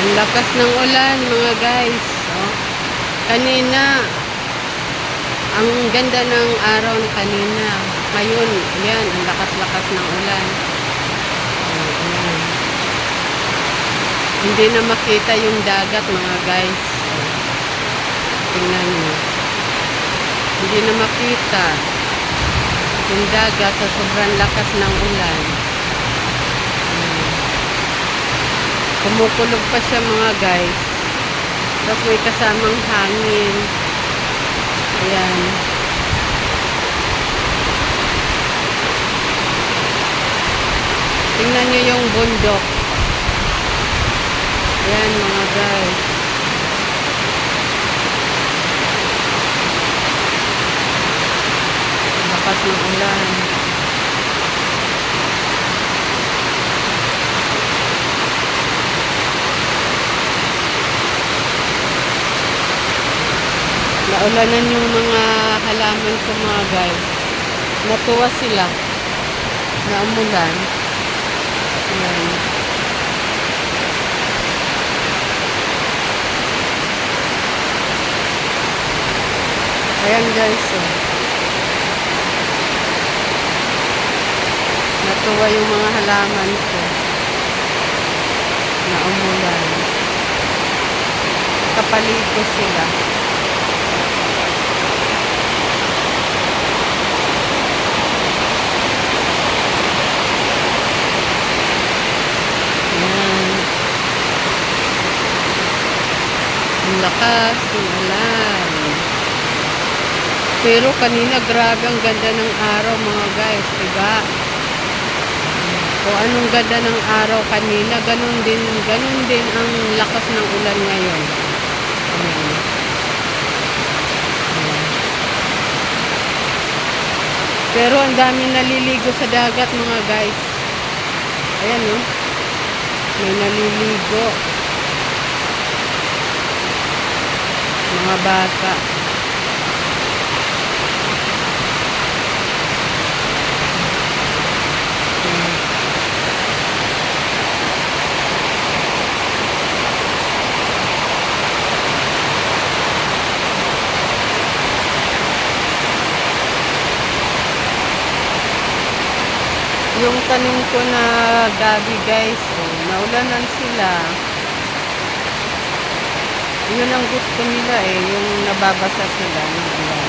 Ang lakas ng ulan mga guys. Oh. Kanina, ang ganda ng araw na kanina. Ngayon, yan, ang lakas-lakas ng ulan. Oh, ayan. Hindi na makita yung dagat mga guys. Oh. Tingnan nyo. Hindi na makita yung dagat sa sobrang lakas ng ulan. Kumukulog pa siya mga guys. Tapos may kasamang hangin. Ayan. Tingnan nyo yung bundok. Ayan mga guys. Lakas ng ulan. Naulanan yung mga halaman ko mga guys. Natuwa sila na umulan. Ayan. Ayan guys. Oh. Natuwa yung mga halaman ko na umulan. Kapaligo sila. Lakas ng ulan. Pero kanina grabe ang ganda ng araw mga guys, diba? Kung anong ganda ng araw kanina, ganun din ang lakas ng ulan ngayon. Ayan. Ayan. Pero ang daming naliligo sa dagat mga guys. Ayan oh. May naliligo. Mga bata. Yung tanim ko na gabi guys, oh, naulanan sila. Yun ang gusto nila eh, yung nababasa sila ng ulan.